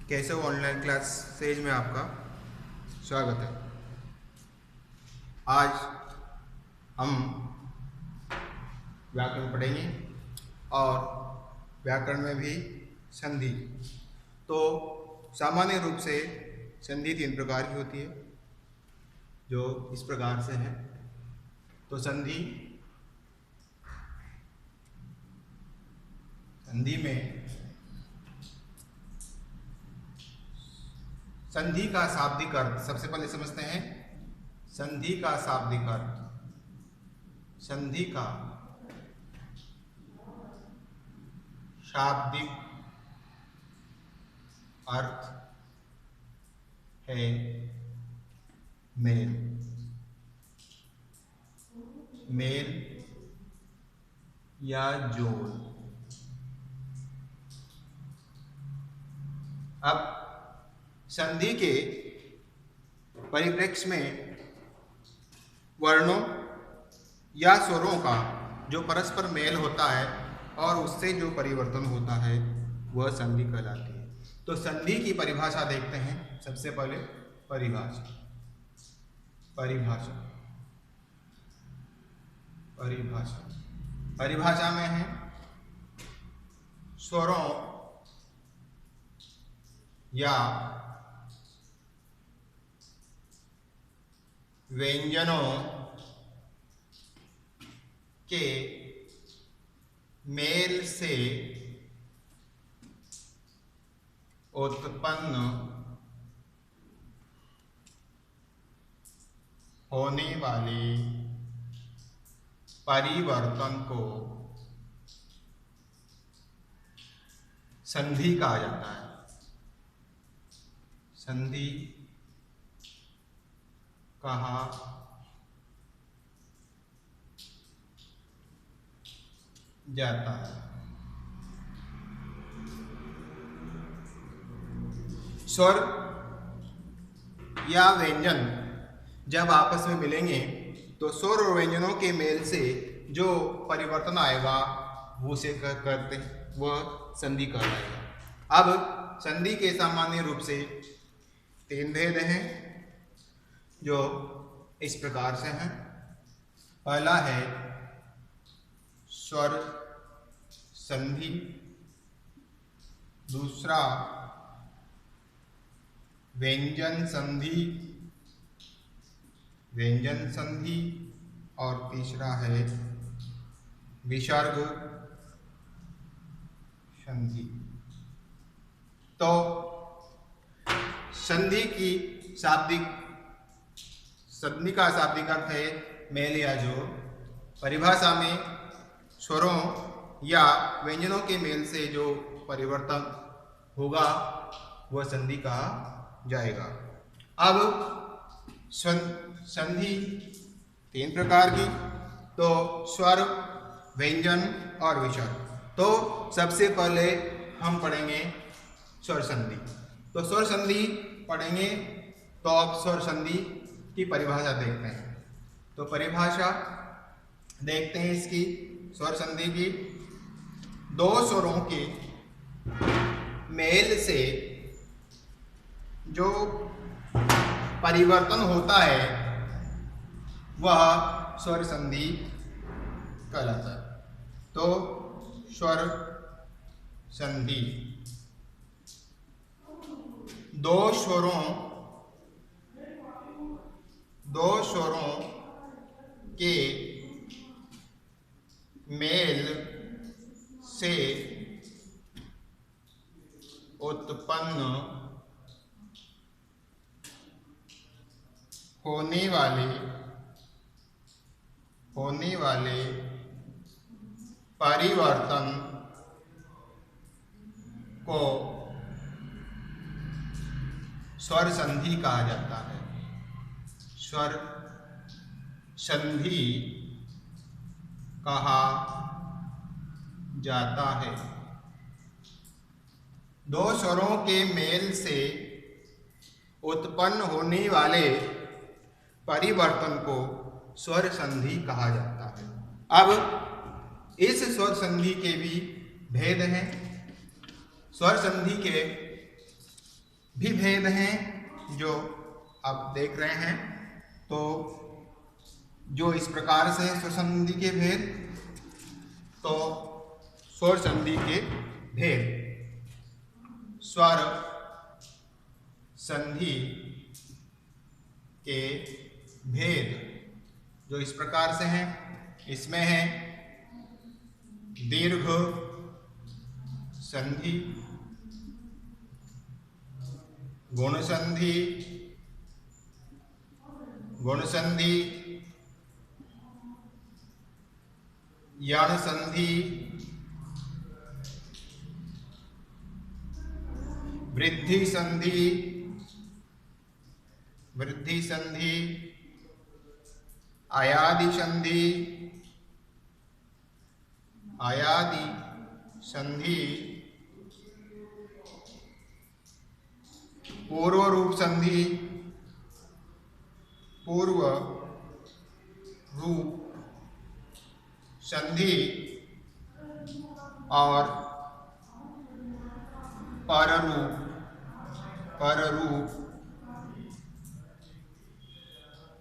Keshav online classes में आपका स्वागत है। आज हम व्याकरण पढ़ेंगे और व्याकरण में भी संधि। तो सामान्य रूप से संधि 3 प्रकार की होती है, जो इस प्रकार से है। तो संधि में संधि का शाब्दिक अर्थ सबसे पहले समझते हैं। संधि का शाब्दिक अर्थ, संधि का शाब्दिक अर्थ है मेल। मेल या जोड़। अब संधि के परिप्रेक्ष्य में वर्णों या स्वरों का जो परस्पर मेल होता है और उससे जो परिवर्तन होता है वह संधि कहलाती है। तो संधि की परिभाषा देखते हैं। सबसे पहले परिभाषा में है स्वरों या व्यंजनों के मेल से उत्पन्न होने वाले परिवर्तन को संधि कहा जाता है। संधि कहा जाता है। स्वर या व्यंजन जब आपस में मिलेंगे तो स्वर और व्यंजनों के मेल से जो परिवर्तन आएगा वो से करते हैं, वह संधि कहलाएगा। अब संधि के सामान्य रूप से 3 भेद हैं जो इस प्रकार से हैं। पहला है स्वर संधि, दूसरा व्यंजन संधि और तीसरा है विसर्ग संधि। तो संधि का शाब्दिक अर्थ है मेल या जोड़। परिभाषा में स्वरों या व्यंजनों के मेल से जो परिवर्तन होगा वह संधि कहा जाएगा। अब संधि 3 प्रकार की, तो स्वर, व्यंजन और विसर्ग। तो सबसे पहले हम पढ़ेंगे स्वर संधि। तो स्वर संधि पढ़ेंगे तो अब स्वर संधि की परिभाषा देखते हैं। तो परिभाषा देखते हैं इसकी। स्वर संधि की 2 स्वरों के मेल से जो परिवर्तन होता है वह स्वर संधि कहलाता है। तो स्वर संधि 2 स्वरों के मेल से उत्पन्न होने वाले परिवर्तन को स्वर संधि कहा जाता है। स्वर संधि कहा जाता है। 2 स्वरों के मेल से उत्पन्न होने वाले परिवर्तन को स्वर संधि कहा जाता है। अब इस स्वर संधि के भी भेद हैं। स्वर संधि के भी भेद हैं जो आप देख रहे हैं। तो जो इस प्रकार से स्वर संधि के भेद, तो स्वर संधि के भेद, स्वर संधि के भेद जो इस प्रकार से हैं, इसमें है दीर्घ संधि, गुण संधि, गुण संधि, यण संधि, वृद्धि संधि, वृद्धि संधि, आयादि संधि, आयादि संधि, पूर्व रूप संधि, पूर्व रूप संधि और पररूप, पररूप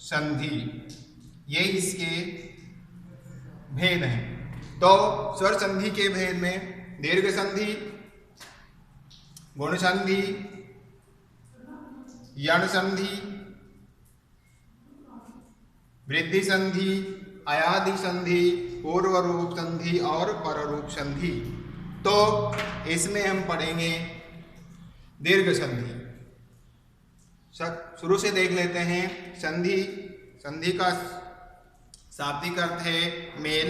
संधि, ये इसके भेद हैं। तो स्वर संधि के भेद में दीर्घ संधि, गुण संधि, यण संधि, वृद्धि संधि, आयादि संधि, पूर्व रूप संधि और पररूप संधि। तो इसमें हम पढ़ेंगे दीर्घ संधि। शुरू से देख लेते हैं। संधि, संधि का शाब्दिक अर्थ है मेल।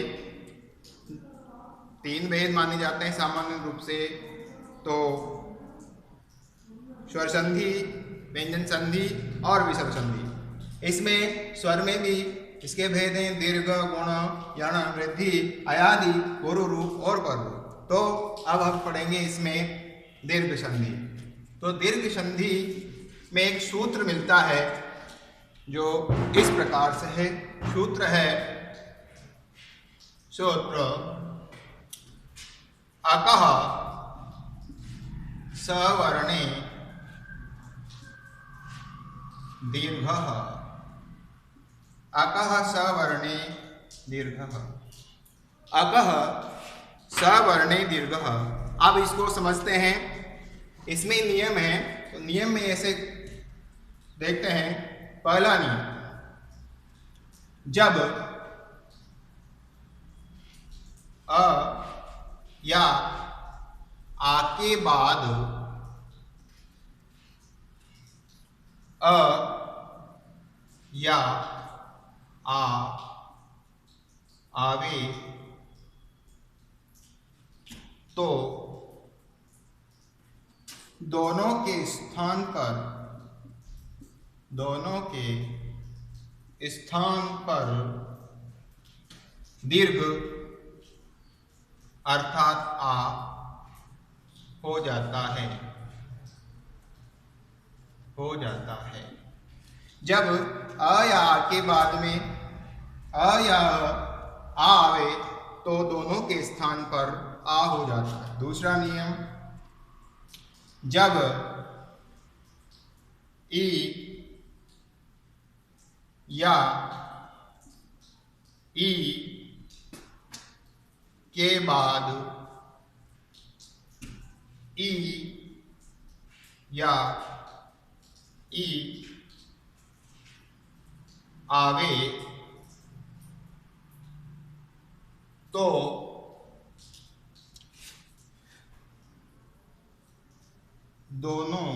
3 भेद माने जाते हैं सामान्य रूप से। तो स्वर संधि, व्यंजन संधि और विसर्ग संधि। इसमें स्वर में भी इसके भेद हैं दीर्घ, गुण, यण, वृद्धि, आयादि, पूर्व रूप और पररूप। तो अब हम पढ़ेंगे इसमें दीर्घ संधि। तो दीर्घ संधि में एक सूत्र मिलता है जो इस प्रकार से है। सूत्र है, सूत्र अकः सवर्णे दीर्घः, अकः सवर्णे दीर्घः, अकः सवर्णे दीर्घः। अब इसको समझते हैं। इसमें नियम है, तो नियम में ऐसे देखते हैं। पहला नियम, जब अ या आ के बाद अ या आ आवे तो दोनों के स्थान पर, दोनों के स्थान पर दीर्घ अर्थात आ हो जाता है, हो जाता है। जब अ या आ के बाद में अ या आ आवे तो दोनों के स्थान पर आ हो जाता है। दूसरा नियम, जब ई या ई के बाद ई या ई आवे तो दोनों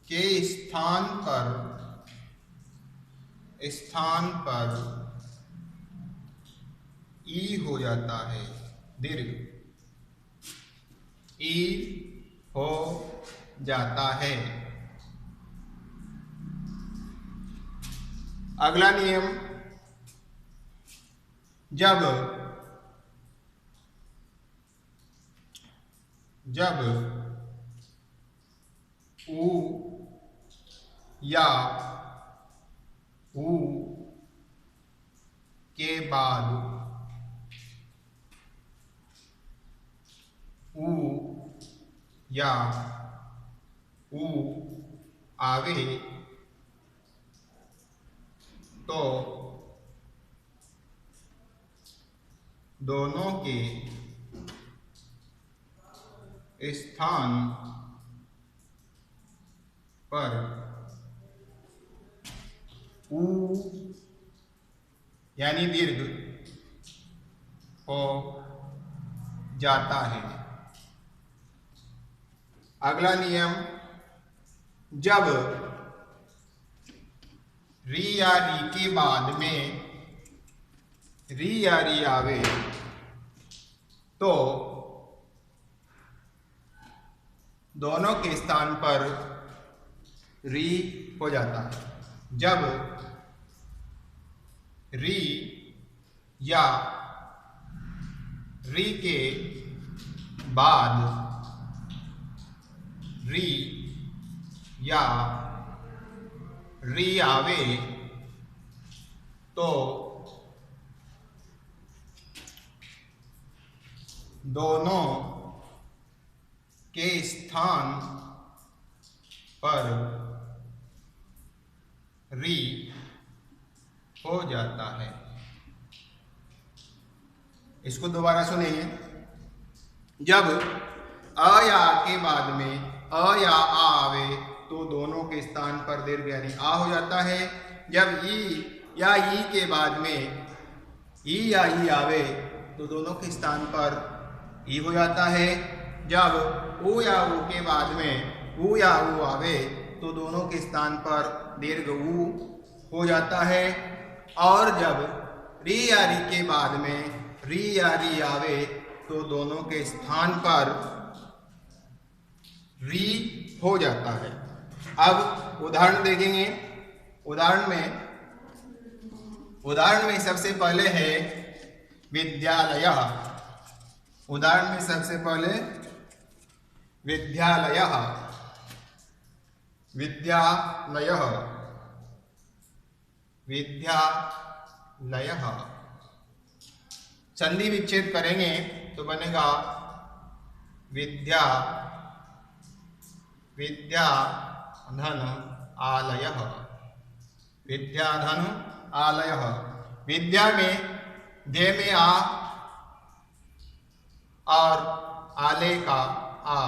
के स्थान पर ई हो जाता है, दीर्घ ई हो जाता है। अगला नियम, जब ऊ या ऊ के बाद ऊ या ऊ आवे तो दोनों के स्थान पर ऊ यानी दीर्घ हो जाता है। अगला नियम, जब री या री के बाद में री या री आवे तो दोनों के स्थान पर री हो जाता है। जब री या री के बाद री या री आवे तो दोनों के स्थान पर री हो जाता है। इसको दोबारा सुनेंगे। जब अ या आ के बाद में अ या आ आवे तो दोनों के स्थान पर दीर्घ यानी आ हो जाता है। जब ई या ई के बाद में ई या ई आवे तो दोनों के स्थान पर ई हो जाता है। जब ऊ या ऊ के बाद में ऊ या ऊ आवे तो दोनों के स्थान पर दीर्घ ऊ हो जाता है। और जब री या री के बाद में री या री आवे तो दोनों के स्थान पर री हो जाता है। अब उदाहरण देखेंगे। उदाहरण में सबसे पहले है विद्यालय। उदाहरण में सबसे पहले विद्यालय विद्यालय विद्यालय। संधि विच्छेद करेंगे तो बनेगा विद्या विद्याधन आलय। विद्याधन आलय। विद्या में दे में आ और आले का आ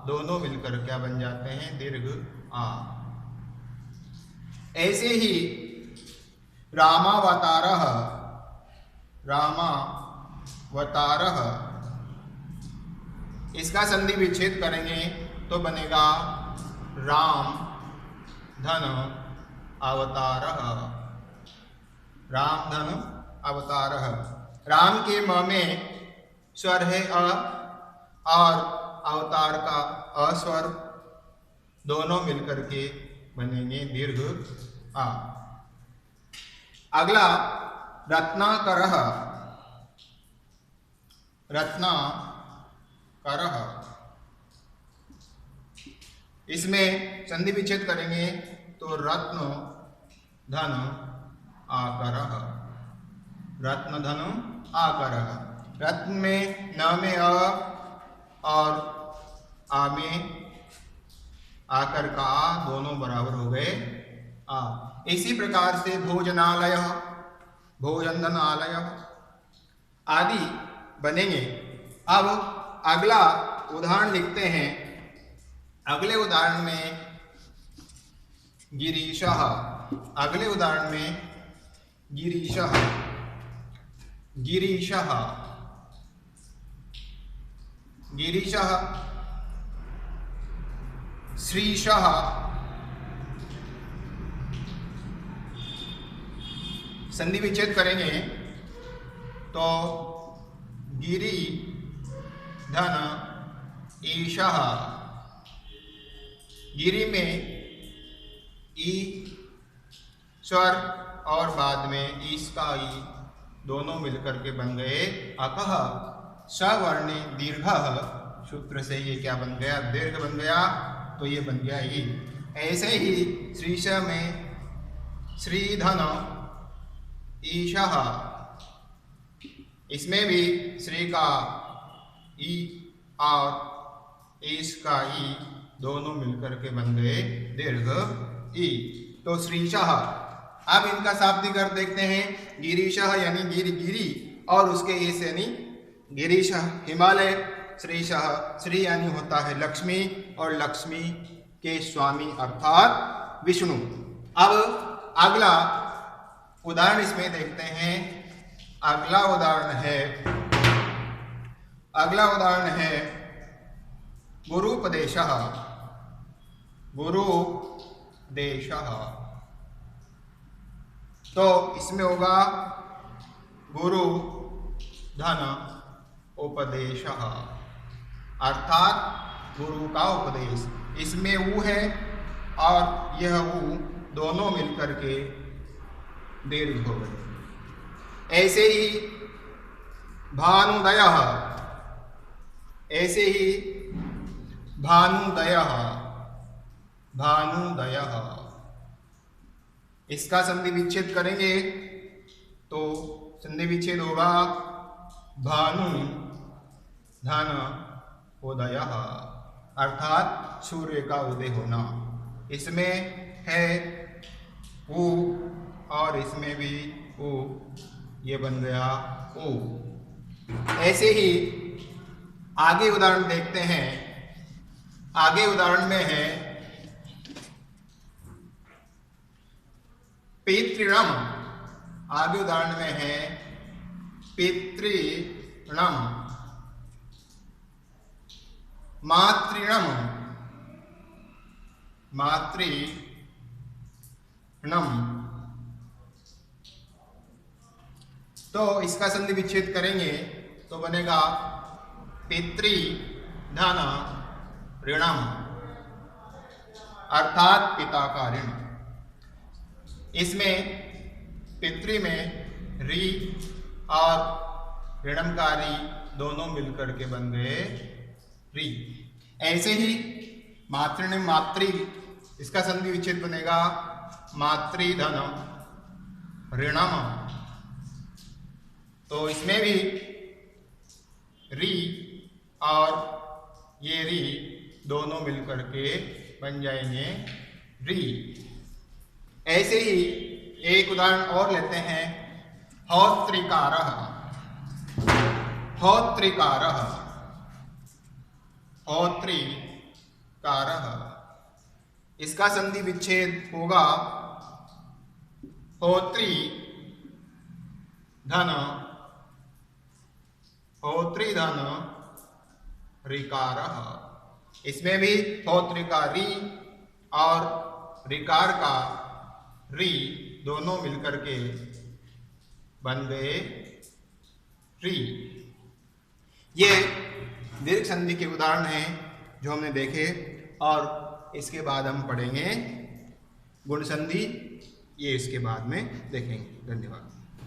दोनों मिलकर क्या बन जाते हैं? दीर्घ आ। ऐसे ही रामावतारः रामावतारः, इसका संधि विच्छेद करेंगे तो बनेगा राम धन अवतारः। राम धन अवतारः। राम के म में स्वर है अ और अवतार का अस्वर, दोनों मिलकर के बनेंगे दीर्घ आ। अगला रत्नाकरः। रत्नाकरः, इसमें संधि विच्छेद करेंगे तो रत्न धन आकरः। रत्न धन आकरः। रत्न में न में अ और आ में आकर का आ दोनों बराबर हो गए आ। इसी प्रकार से भोजनालय, भोजनधनालय आदि बनेंगे। अब अगला उदाहरण लिखते हैं। अगले उदाहरण में गिरीशः। अगले उदाहरण में गिरीशः गिरीशः गिरीशः श्रीशः संधि विच्छेद करेंगे तो गिरी धन ईशः। गिरी में ई स्वर और बाद में ईश का ई दोनों मिलकर के बन गए अकः। सवर्णे दीर्घः, सूत्र से ये क्या बन गया? दीर्घ बन गया, तो ये बन गया ई। ऐसे ही श्रीश में श्रीधन ईशः, इसमें भी श्री का ई और ईश का ई दोनों मिलकर के बन गए दीर्घ ई। तो श्रीशः, अब इनका शाब्दिक अर्थ देखते हैं। गिरीशः यानी गिरी, और उसके इस यानी गिरीश हिमालय। श्रीशः, श्री यानी होता है लक्ष्मी, और लक्ष्मी के स्वामी अर्थात विष्णु। अब अगला उदाहरण इसमें देखते हैं। अगला उदाहरण है गुरुपदेशः। गुरुदेशः, तो इसमें होगा गुरु धन उपदेशः, अर्थात गुरु का उपदेश। इसमें ऊ है और यह ऊ दोनों मिलकर के दीर्घ हो गए। ऐसे ही भानुदयः, ऐसे ही भानुदयः, भानुदयः, इसका संधि विच्छेद करेंगे तो संधि विच्छेद होगा भानु धन उदयः, अर्थात सूर्य का उदय होना। इसमें है ऊ और इसमें भी ऊ, ये बन गया ऊ। ऐसे ही आगे उदाहरण देखते हैं। आगे उदाहरण में है पितृणम। आगे उदाहरण में है पितृणम, मातृणम, मातृणम। तो इसका संधि विच्छेद करेंगे तो बनेगा पितृ धन ऋणम, अर्थात पिता का ऋण। इसमें पितृ में री और ऋणम का री दोनों मिलकर के बन गए री। ऐसे ही मातृ मातृ, इसका संधि विच्छेद बनेगा मातृधन ऋणम। तो इसमें भी री और ये री दोनों मिलकर के बन जाएंगे री। ऐसे ही एक उदाहरण और लेते हैं। होत्रिकारः, होत्रिकारः, होत्रिकारः, इसका संधि विच्छेद होगा होत्री धन, होत्री धन ऋकारः। इसमें भी होत्री का री और ऋकार का री दोनों मिलकर के बन गए री। ये दीर्घ संधि के उदाहरण हैं जो हमने देखे, और इसके बाद हम पढ़ेंगे गुण संधि, ये इसके बाद में देखेंगे। धन्यवाद।